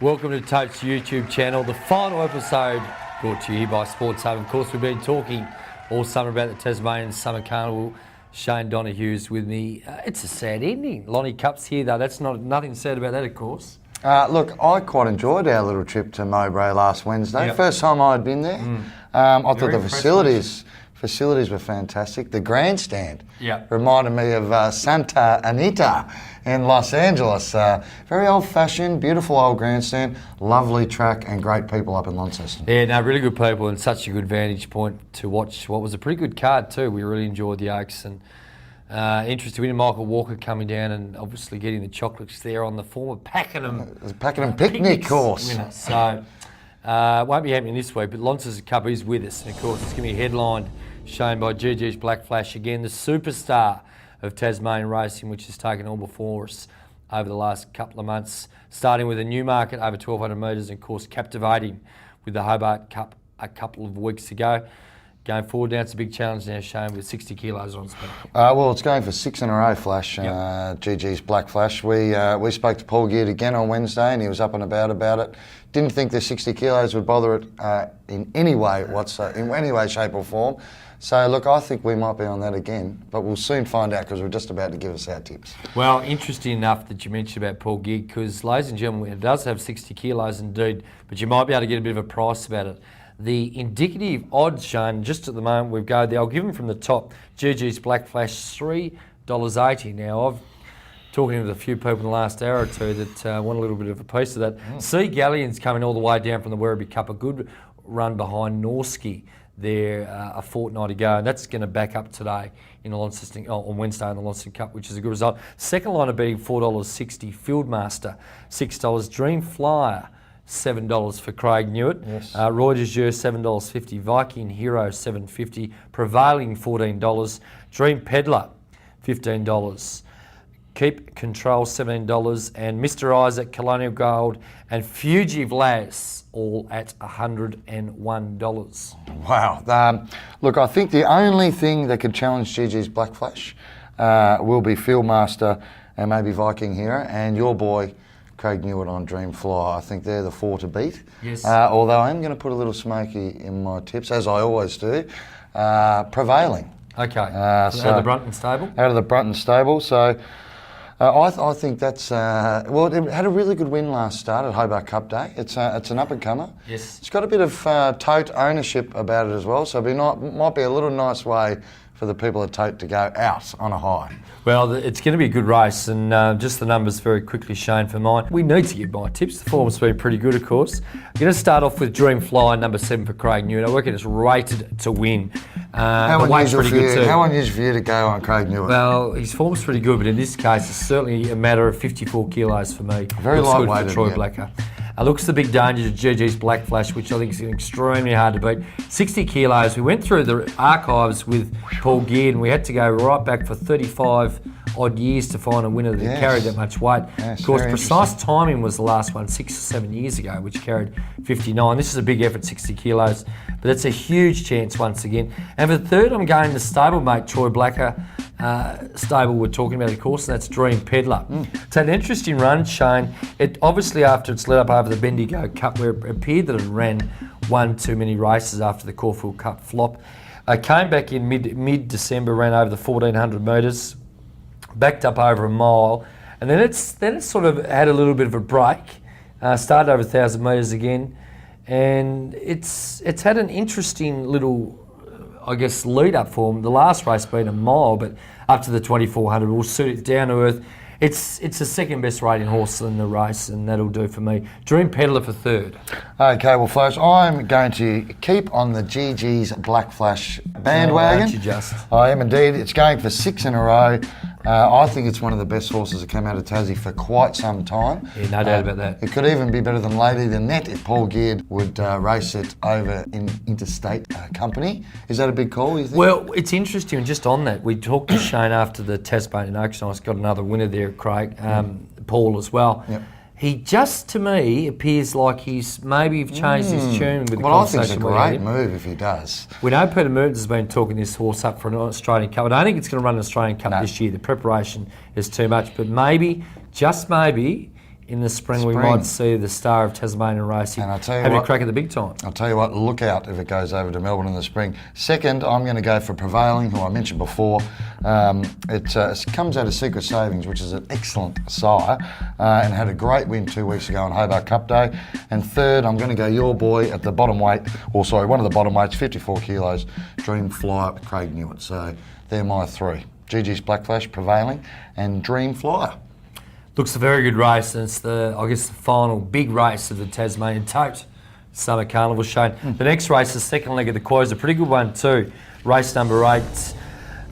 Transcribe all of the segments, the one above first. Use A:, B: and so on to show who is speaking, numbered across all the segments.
A: Welcome to Tote's YouTube channel, the final episode brought to you by Sports Hub. Of course, we've been talking all summer about the Tasmanian Summer Carnival. Shane Donoghue's with me. It's a sad ending. Lonnie Cup's here though. That's nothing said about that, of course.
B: Look, I quite enjoyed our little trip to Mowbray last Wednesday.
A: Yep.
B: First time I'd been there. I thought
A: Very
B: the facilities were fantastic. The grandstand reminded me of Santa Anita in Los Angeles. Very old-fashioned, beautiful old grandstand, lovely track and great people up in Launceston.
A: Yeah, no, really good people and such a good vantage point to watch what was a pretty good card too. We really enjoyed the Oaks and interesting in Michael Walker coming down and obviously getting the chocolates there on the former Pakenham
B: picnic course.
A: Winner. So won't be happening this week, but Launceston Cup is with us, and of course it's going to be headlined, shown by GG's Black Flash again, the superstar of Tasmanian racing, which has taken all before us over the last couple of months, starting with a Newmarket over 1,200 metres and, of course, captivating with the Hobart Cup a couple of weeks ago. Going forward now, it's a big challenge now, Shane, with 60 kilos on spec.
B: Well, it's going for 6 in a row, Flash, GG's Black Flash. We spoke to Paul Geard again on Wednesday and he was up and about it. Didn't think the 60 kilos would bother it in any way, shape or form. So, look, I think we might be on that again, but we'll soon find out because we're just about to give us our tips.
A: Well, interesting enough that you mentioned about Paul Geard because, ladies and gentlemen, it does have 60 kilos indeed, but you might be able to get a bit of a price about it. The indicative odds, Shane, just at the moment we've got there, I'll give them from the top. GG's Black Flash, $3.80. Now, I've talking with a few people in the last hour or two that want a little bit of a piece of that. Sea Galleon's coming all the way down from the Werribee Cup, a good run behind Norski there a fortnight ago, and that's going to back up today in the Launceston, on Wednesday in the Launceston Cup, which is a good result. Second line of betting, $4.60. Fieldmaster, $6. Dream Flyer, $7 for Craig Newitt.
B: Yes.
A: Roy de Jure, $7.50. Viking Hero, $7.50. Prevailing, $14. Dream Peddler, $15. Keep Control, $17. And Mr. Isaac, Colonial Gold, and Fugitive Lass, all at $101.
B: Wow. Look, I think the only thing that could challenge GG's Black Flash will be Fieldmaster and maybe Viking Hero and your boy Craig Newitt on Dream Fly. I think they're the four to beat.
A: Yes.
B: Although I am going to put a little smoky in my tips, as I always do. Prevailing.
A: Okay. Out of the Brunton stable?
B: Out of the Brunton stable. So I think that's... well, it had a really good win last start at Hobart Cup Day. It's an up-and-comer.
A: Yes.
B: It's got a bit of tote ownership about it as well, so might be a little nice way for the people at Tote to go out on a high.
A: Well, it's going to be a good race, and just the numbers very quickly, Shane, for mine. We need to give my tips. The form's been pretty good, of course. I'm going to start off with Dream Fly, number 7 for Craig Newitt. I reckon it's rated to win.
B: How unusual for you to go on Craig Newitt?
A: Well, his form's pretty good, but in this case, it's certainly a matter of 54 kilos for me.
B: Very lightweight
A: for Troy Blacker. Looks the big danger to GG's Black Flash, which I think is extremely hard to beat. 60 kilos. We went through the archives with Paul Geard and we had to go right back for 35 odd years to find a winner that carried that much weight.
B: Yes,
A: of course, Precise Timing was the last one 6 or 7 years ago, which carried 59. This is a big effort, 60 kilos, but it's a huge chance once again. And for third, I'm going to stablemate Troy Blacker. Stable we're talking about, of course, and that's Dream Peddler. It's had an interesting run, Shane. It obviously, after it's led up over the Bendigo Cup, where it appeared that it ran one too many races after the Caulfield Cup flop. Came back in mid-December, ran over the 1,400 metres, backed up over a mile, and then it's sort of had a little bit of a break. Started over 1,000 metres again, and it's had an interesting little, I guess, lead up for him. The last race being a mile, but up to the 2,400 will suit it down to earth. It's the second best rating horse in the race, and that'll do for me. Dream Peddler for third.
B: Okay, well, Flash, I'm going to keep on the GG's Black Flash bandwagon.
A: Aren't you just?
B: I am indeed. It's going for 6 in a row. I think it's one of the best horses that came out of Tassie for quite some time.
A: Yeah, no doubt about that.
B: It could even be better than Lady the Net if Paul Geard would race it over in interstate company. Is that a big call, you think?
A: Well, it's interesting, just on that, we talked to Shane after the Tasmanian Oaks, and I got another winner there, Craig, Paul as well.
B: Yep.
A: He just, to me, appears like he's maybe changed his tune with the
B: Well, I think it's a
A: conversation we had
B: great
A: him.
B: move if he does.
A: We know Peter Mertens has been talking this horse up for an Australian Cup. I don't think it's going to run an Australian Cup this year. The preparation is too much. But maybe, just maybe, in the spring, we might see the Star of Tasmania Racing
B: And I'll tell you
A: having
B: what,
A: a crack at the big time.
B: I'll tell you what, look out if it goes over to Melbourne in the spring. Second, I'm going to go for Prevailing, who I mentioned before. It comes out of Secret Savings, which is an excellent sire, and had a great win 2 weeks ago on Hobart Cup Day. And third, I'm going to go your boy at the bottom weight, one of the bottom weights, 54 kilos, Dream Flyer, Craig Newitt. So they're my three. GG's Black Flash, Prevailing, and Dream Flyer.
A: Looks a very good race, and it's the final big race of the Tasmanian Tote Summer Carnival show. The next race, the second leg of the quad, is a pretty good one too. Race number 8,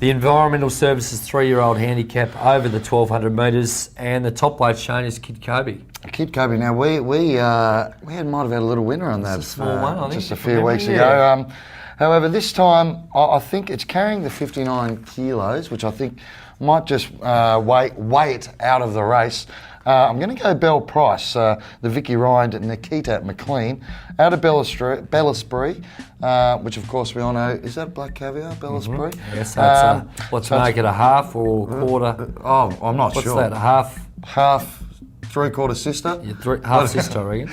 A: the Environmental Services 3-year-old handicap over the 1,200 metres, and the top weight shown is Kid Kobe.
B: Kid Kobe. Now we might have had a little winner on that.
A: It's a small one, I think.
B: Just a few weeks ago. However, this time I think it's carrying the 59 kilos, which I think might just weigh it out of the race. I'm going to go Bell Price, the Vicky Ryan and Nikita McLean, out of Bellisbury, which of course we all know, is that Black Caviar, Bellisbury?
A: Mm-hmm. Yes, so let's make it a half or quarter.
B: Oh, I'm not sure.
A: What's that, a half?
B: Half, three-quarter sister?
A: Yeah, half sister, I reckon.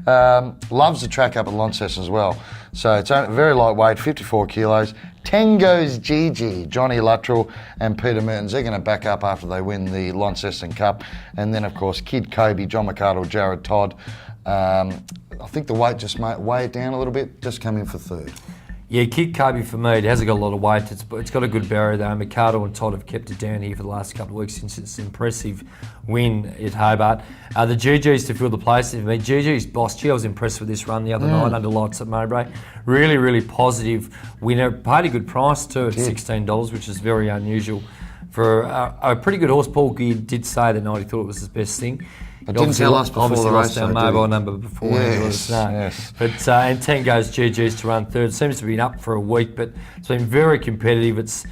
A: Yeah.
B: Loves the track up at Launceston as well. So it's very lightweight, 54 kilos. Tango's Gigi, Johnny Luttrell and Peter Mertens, they're going to back up after they win the Launceston Cup. And then, of course, Kid Kobe, John McArdle, Jared Todd. I think the weight just might weigh it down a little bit, just come in for third.
A: Yeah, Kid Kobe for me, it hasn't got a lot of weight. It's got a good barrier though. McArdle and Todd have kept it down here for the last couple of weeks since its impressive win at Hobart. The GG's to fill the place. I mean, GG's boss, I was impressed with this run the other night under lights at Mowbray. Really, really positive winner. Paid a good price too at $16, which is very unusual for a pretty good horse. Paul Gear did say that night he thought it was his best thing.
B: But didn't tell us before the race.
A: Lost our mobile number before.
B: Yes.
A: But and Tango's GG's to run third. Seems to be up for a week, but it's been very competitive. It's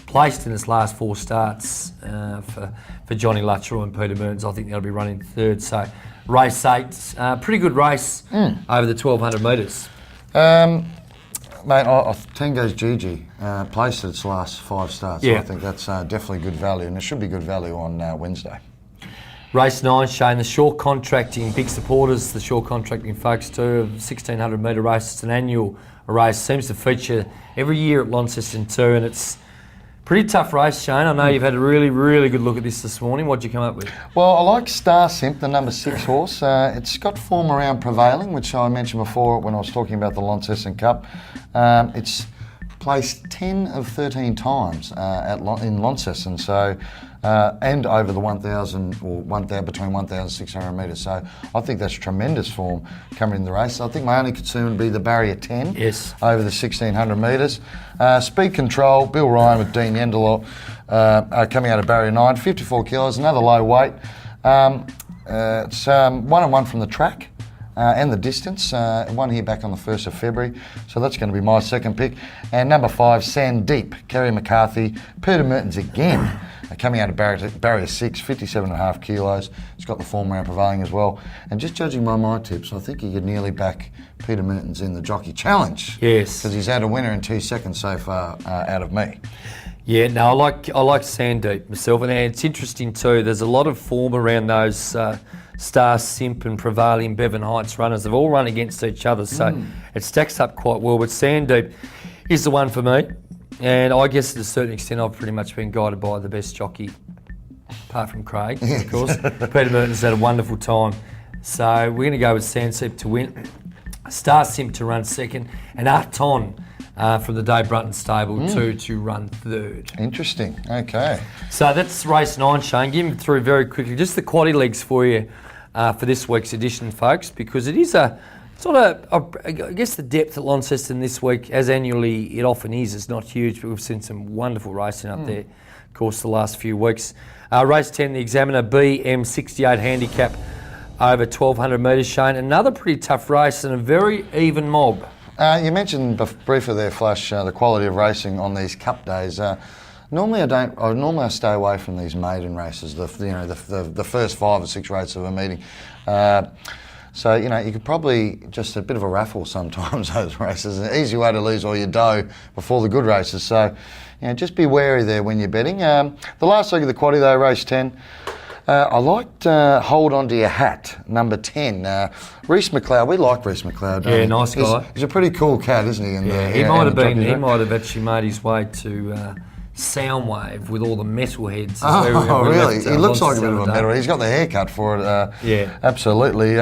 A: placed in its last 4 starts for Johnny Luttrell and Peter Mertens. I think they'll be running third. So race 8, pretty good race over the 1,200 metres.
B: Mate, Tango's Gigi placed its last 5 starts.
A: Yeah.
B: So I think that's definitely good value, and it should be good value on Wednesday.
A: Race 9, Shane, the short contracting, big supporters, the short contracting folks too, of 1,600 metre race. It's an annual race, seems to feature every year at Launceston too, and it's a pretty tough race, Shane. I know you've had a really, really good look at this morning. What'd you come up with?
B: Well, I like Star Simp, the number 6 horse. It's got form around Prevailing, which I mentioned before when I was talking about the Launceston Cup. It's placed 10 of 13 times in Launceston, so and over the 1,000 or between 1,600 metres. So I think that's tremendous form coming in the race. I think my only concern would be the barrier 10 over the 1,600 metres. Speed Control, Bill Ryan with Dean Yendelot coming out of barrier 9, 54 kilos, another low weight. It's 1-1 from the track. And the distance, one here back on the 1st of February, so that's going to be my second pick. And number 5, Sandeep, Kerry McCarthy, Peter Mertens again, coming out of barrier 6, 57.5 kilos. It's got the form around Prevailing as well. And just judging by my tips, I think you could nearly back Peter Mertens in the Jockey Challenge.
A: Yes.
B: Because he's had a winner in 2 seconds so far out of me.
A: Yeah, no, I like Sandeep myself, and it's interesting too. There's a lot of form around those Star Simp and Prevailing Bevan Heights runners. They've all run against each other, so it stacks up quite well. But Sandeep is the one for me, and I guess to a certain extent I've pretty much been guided by the best jockey, apart from Craig, of course. Peter Mertens had a wonderful time, so we're going to go with Sandeep to win, Star Simp to run second, and Arton from the Dave Brunton stable to run third.
B: Interesting. Okay.
A: So that's race 9, Shane. Give me through very quickly just the quaddie legs for you for this week's edition, folks, because it is I guess the depth at Launceston this week, as annually it often is, it's not huge, but we've seen some wonderful racing up there, of course, the last few weeks. Race 10, the Examiner BM68 handicap over 1,200 metres, Shane. Another pretty tough race and a very even mob.
B: You mentioned briefly there, Flash, the quality of racing on these Cup days. Normally I stay away from these maiden races, the first 5 or 6 races of a meeting. So you could probably just a bit of a raffle sometimes those races. An easy way to lose all your dough before the good races. So just be wary there when you're betting. The last leg of the quaddie though, race 10. I liked Hold On To Your Hat, number 10. Reece McLeod, we like Reece McLeod.
A: Yeah, nice guy.
B: He's a pretty cool cat, isn't he?
A: He might have actually made his way to Soundwave with all the metalheads.
B: Oh, really? He looks like a bit of a metal. He's got the haircut for it.
A: Yeah.
B: Absolutely.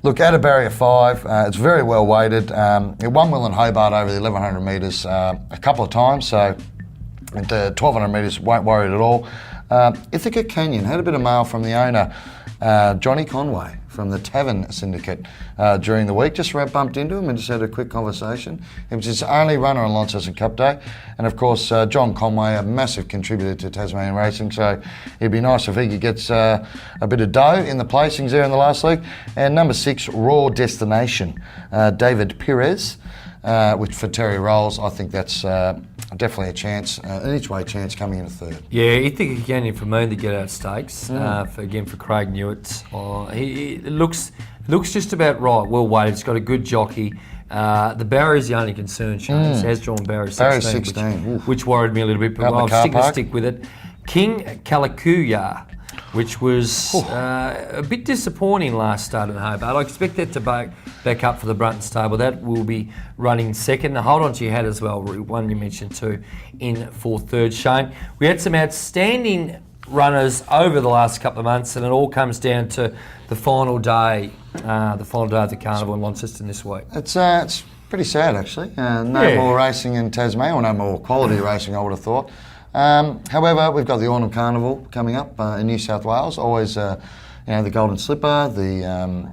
B: Look, at a barrier 5, it's very well weighted. It won well in Hobart over the 1,100 metres a couple of times, so at 1,200 metres, won't worry at all. Ithaca Canyon had a bit of mail from the owner, Johnny Conway, from the Tavern Syndicate during the week. Just bumped into him and just had a quick conversation. He was his only runner on Launceston Cup Day. And of course, John Conway, a massive contributor to Tasmanian racing. So it'd be nice if he could get a bit of dough in the placings there in the last league. And number 6, Raw Destination, David Perez. Which for Terry Rolls, I think that's definitely a chance, an each way chance coming in a third.
A: Yeah, Ithaca Canyon for me to get out stakes. For Craig Newitt, he looks just about right. Well weighted. It's got a good jockey. The barrier's the only concern, Shane. It has drawn barrier 16, which worried me a little bit, but I'll stick with it. King Kalakuya, which was a bit disappointing last start in Hobart. I expect that to back up for the Brunton stable. That will be running second. Now, hold on to your hat as well, one you mentioned too, in for third. Shane, we had some outstanding runners over the last couple of months, and it all comes down to the final day of the carnival in Launceston this week.
B: It's pretty sad, actually. No more racing in Tasmania, or no more quality racing, I would have thought. However, we've got the Autumn Carnival coming up in New South Wales. Always, the Golden Slipper, the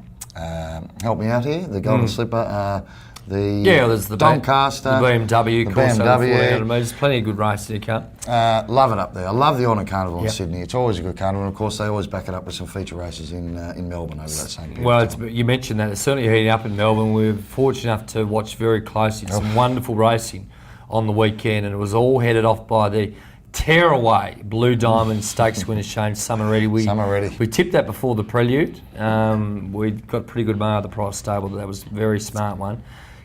B: help me out here, the Golden Slipper,
A: there's the
B: Doncaster,
A: the BMW,
B: the BMW.
A: There's plenty of good races to come.
B: Love it up there. I love the Autumn Carnival in Sydney. It's always a good carnival, and of course they always back it up with some feature races in Melbourne over that same period.
A: Well, you mentioned that it's certainly heating up in Melbourne. We're fortunate enough to watch very closely some wonderful racing on the weekend, and it was all headed off by the tearaway Blue Diamond Stakes winner Shane Summer-Ready. We tipped that before the prelude. We got pretty good money at the price stable, but that was a very smart one.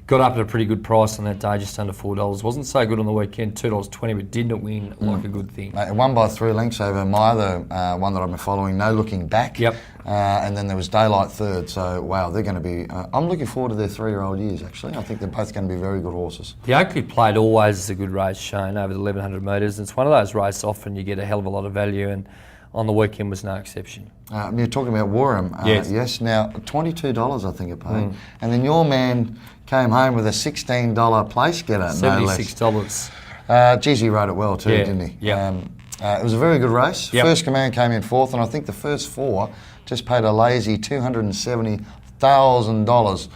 A: Got up at a pretty good price on that day, just under $4. Wasn't so good on the weekend, $2.20, but didn't win like a good thing.
B: It won by 3 lengths over my other one that I've been following, No Looking Back.
A: Yep.
B: And then there was Daylight third. So, wow, they're going to be... I'm looking forward to their 3-year-old years, actually. I think they're both going to be very good horses.
A: The Oakley Plate always is a good race, Shane, over the 1,100 metres. It's one of those races often you get a hell of a lot of value, and on the weekend was no exception.
B: You're talking about Warham.
A: Yes.
B: Now, $22 I think it paid. And then your man came home with a $16 place getter,
A: $76.
B: Geez, he rode it well too, didn't he?
A: Yeah.
B: It was a very good race.
A: Yep.
B: First Command came in 4th, and I think the first 4 just paid a lazy $270,000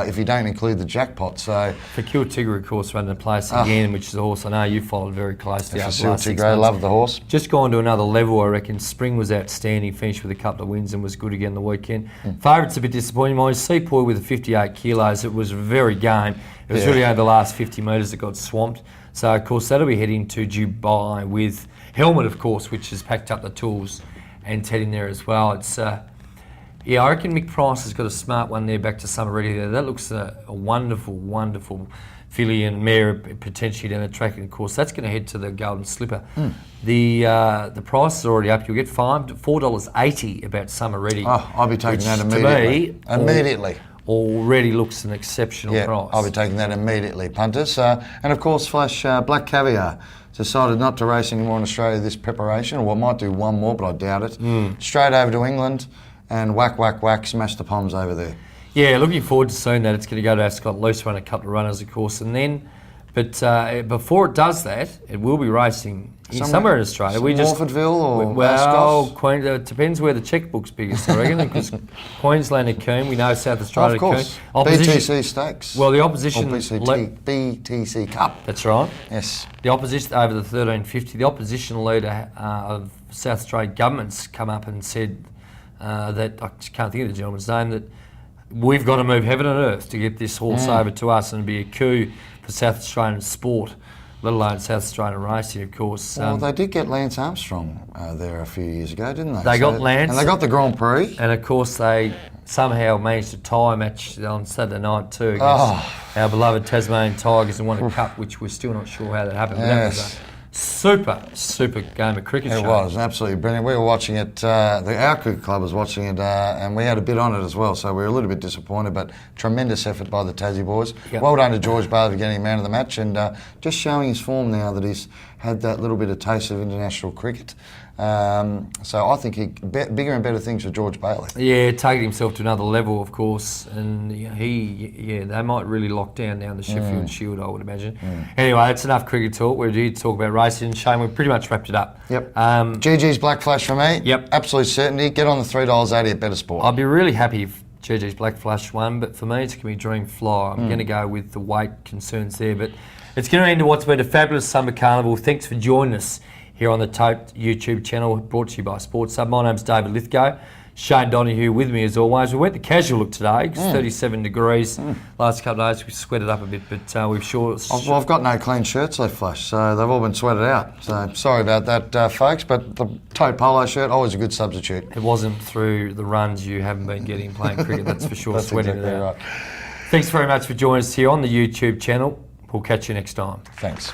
B: if you don't include the jackpot. So
A: for Tigre, of course, running the place again, which is a horse I know you followed very closely.
B: Tigre, loved the horse.
A: Just gone to another level, I reckon. Spring was outstanding, finished with a couple of wins and was good again the weekend. Favourites a bit disappointing. My Seapoy with the 58 kilos, it was very game. It was really over the last 50 metres that got swamped. So, of course, that'll be heading to Dubai with Helmet, of course, which has packed up the tools and heading there as well. It's I reckon Mick Price has got a smart one there back to Summer-Ready there. That looks a wonderful, wonderful filly and mare potentially down the track. And, of course, that's going to head to the Golden Slipper. The price is already up. You'll get $4.80 about Summer-Ready.
B: Oh, I'll be taking that immediately. Immediately.
A: Already looks an exceptional price.
B: I'll be taking that immediately, punters. And, of course, Flash Black Caviar decided not to race anymore in Australia this preparation, or might do one more, but I doubt it. Straight over to England. And whack, smash the Poms over there.
A: Yeah, looking forward to seeing that. It's going to go to Ascot Loose, run a couple of runners, of course. And then, before it does that, it will be racing somewhere in Australia.
B: Morfordville or
A: Ascot? It depends where the checkbook's biggest, I reckon, because Queensland are keen. We know South Australia
B: are keen. BTC Stakes.
A: Well, the opposition...
B: BTC Cup.
A: That's right.
B: Yes.
A: The opposition, over the 1350, the opposition leader of South Australian government's come up and said... that I can't think of the gentleman's name, that we've got to move heaven and earth to get this horse over to us, and it'd be a coup for South Australian sport, let alone South Australian racing, of course.
B: Well, they did get Lance Armstrong there a few years ago, didn't they?
A: They got Lance.
B: And they got the Grand Prix.
A: And, of course, they somehow managed to tie a match on Saturday night too against our beloved Tasmanian Tigers and won a cup, which we're still not sure how that happened. But that was Super game of cricket.
B: It was absolutely brilliant. We were watching it, our cricket club was watching it, and we had a bit on it as well, so we were a little bit disappointed, but tremendous effort by the Tassie boys.
A: Yep.
B: Well done to George Bailey for getting man of the match, and just showing his form now that he's had that little bit of taste of international cricket. So I think bigger and better things for George Bailey.
A: Yeah, taking himself to another level, of course, and they might really lock down the Sheffield Shield, I would imagine. Anyway, that's enough cricket talk. We're here to talk about racing. Shane, we've pretty much wrapped it up.
B: Yep. GG's Black Flash for me.
A: Yep.
B: Absolute certainty. Get on the $3.80 at Better Sport.
A: I'd be really happy if GG's Black Flash won, but for me, it's going to be Dream Fly. I'm going to go with the weight concerns there, but it's going to end what's been a fabulous summer carnival. Thanks for joining us here on the Tote YouTube channel, brought to you by Sports Hub. My name's David Lithgow. Shane Donoghue with me as always. We went the casual look today. It's 37 degrees. Last couple of days we sweated up a bit, but we've sure.
B: Well, I've got no clean shirts left, Flash, so they've all been sweated out. So sorry about that, folks. But the Tote polo shirt, always a good substitute.
A: It wasn't through the runs you haven't been getting playing cricket. That's for sure.
B: That's
A: sweating
B: exactly
A: it out.
B: right.
A: Thanks very much for joining us here on the YouTube channel. We'll catch you next time.
B: Thanks.